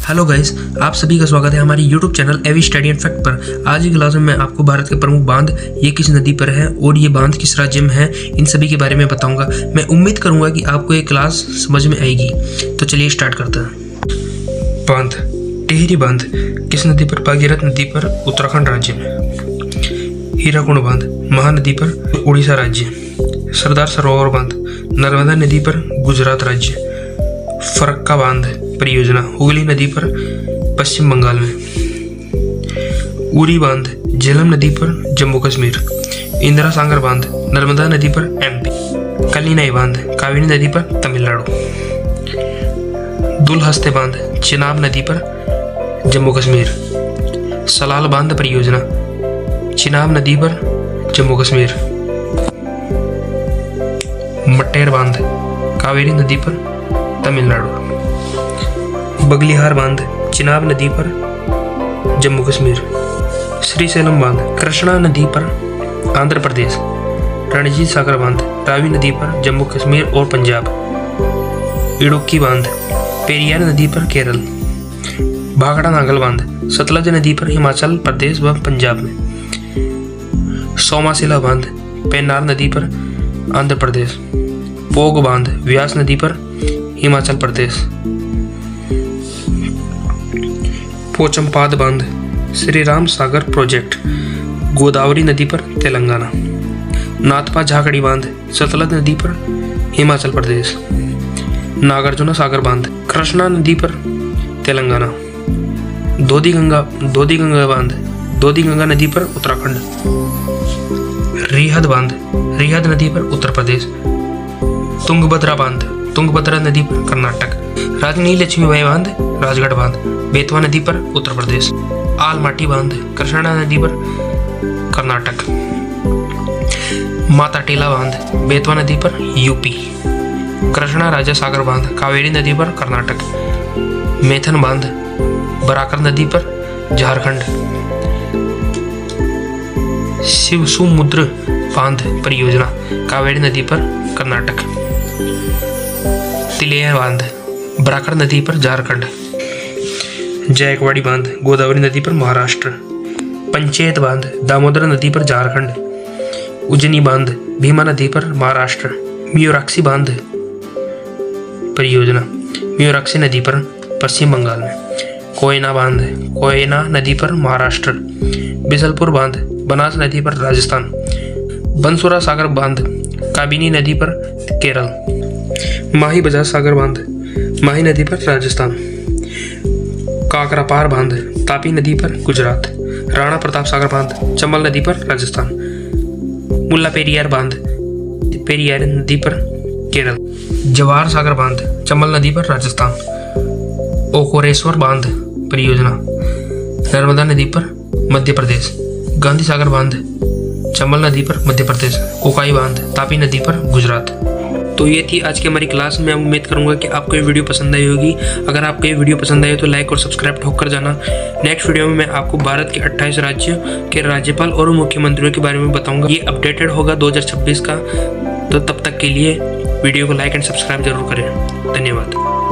Hello guys, आप सभी का स्वागत है हमारी YouTube channel AV study and fact पर। आज की क्लास में मैं आपको भारत के प्रमुख बांध ये किस नदी पर है और ये बांध किस राज्य में है, इन सभी के बारे में बताऊंगा। मैं उम्मीद करूंगा कि आपको ये क्लास समझ में आएगी। तो चलिए स्टार्ट करते हैं। बांध। टिहरी बांध किस नदी पर? भागीरथ नदी पर, उत्तराखंड राज्य में। हीराकुंड बांध महानदी पर, उड़ीसा राज्य। सरदार सरोवर बांध नर्मदा नदी पर, गुजरात राज्य। फरक्का बांध परियोजना हुगली नदी पर, पश्चिम बंगाल में। उरी बांध झेलम नदी पर, जम्मू कश्मीर। इंदिरा सागर बांध नर्मदा नदी पर, एमपी। कलिनाई बांध कावेरी नदी पर, तमिलनाडु। दुलहस्ते बांध चिनाब नदी पर, जम्मू कश्मीर। सलाल बांध परियोजना चिनाब नदी पर, जम्मू कश्मीर। मट्टेर बांध कावेरी नदी पर, तमिलनाडु। बगलिहार बांध चिनाब नदी पर, जम्मू कश्मीर। श्रीशैलम बांध कृष्णा नदी पर, आंध्र प्रदेश। रणजीत सागर बांध रावी नदी पर, जम्मू कश्मीर और पंजाब। इडुक्की बांध पेरियार नदी पर, केरल। भाखड़ा नागल बांध सतलज नदी पर, हिमाचल प्रदेश व पंजाब में। सोमाशिला बांध पेन्नार नदी पर, आंध्र प्रदेश। पोग बांध व्यास नदी पर, हिमाचल प्रदेश। पोचमपाद बांध श्री राम सागर प्रोजेक्ट गोदावरी नदी पर, तेलंगाना। नाथपा झाकड़ी बांध सतलज नदी पर, हिमाचल प्रदेश। नागार्जुना सागर बांध कृष्णा नदी पर, तेलंगाना। दोदी गंगा बांध दोदी गंगा नदी पर, उत्तराखंड। रिहद बांध रिहद नदी पर, उत्तर प्रदेश। तुंगभद्रा बांध तुंगभद्रा नदी पर, कर्नाटक। राजनी लक्ष्मीबाई बांध राजगढ़ बांध बेतवा नदी पर, उत्तर प्रदेश। आलमाटी बांध कृष्णा नदी पर, कर्नाटक। माता टीला बांध बेतवा नदी पर, यूपी। कृष्णा राजा सागर बांध कावेरी नदी पर, कर्नाटक। मेथन बांध बराकर नदी पर, झारखंड। शिवसमुद्र बांध परियोजना कावेरी नदी पर, कर्नाटक। तिलेया बांध बराकर नदी पर, झारखंड। जायकवाड़ी बांध गोदावरी नदी पर, महाराष्ट्र। पंचायत बांध दामोदर नदी पर, झारखंड। उज्जनी बांध भीमा नदी पर, महाराष्ट्र। म्यूराक्षी बांध परियोजना म्यूराक्षी नदी पर, पश्चिम बंगाल में। कोयना बांध कोयना नदी पर, महाराष्ट्र। बिसलपुर बांध बनास नदी पर, राजस्थान। बंसुरा सागर बांध काबिनी नदी पर, केरल। माही बजाज सागर बांध माही नदी पर, राजस्थान। काकरापार बांध तापी नदी पर, गुजरात। राणा प्रताप सागर बांध चंबल नदी पर, राजस्थान। मुल्ला पेरियार बांध पेरियार नदी पर, केरल। जवाहर सागर बांध चंबल नदी पर, राजस्थान। ओकोरेश्वर बांध परियोजना नर्मदा नदी पर, मध्य प्रदेश। गांधी सागर बांध चंबल नदी पर, मध्य प्रदेश। ओकाई बांध तापी नदी पर, गुजरात। तो ये थी आज की हमारी क्लास में। उम्मीद करूंगा कि आपको ये वीडियो पसंद आई होगी। अगर आपको ये वीडियो पसंद आई तो लाइक और सब्सक्राइब ठोक कर जाना। नेक्स्ट वीडियो में मैं आपको भारत के 28 राज्यों के राज्यपाल और मुख्यमंत्रियों के बारे में बताऊंगा। ये अपडेटेड होगा 2026 का। तो तब तक के लिए वीडियो को लाइक एंड सब्सक्राइब जरूर करें। धन्यवाद।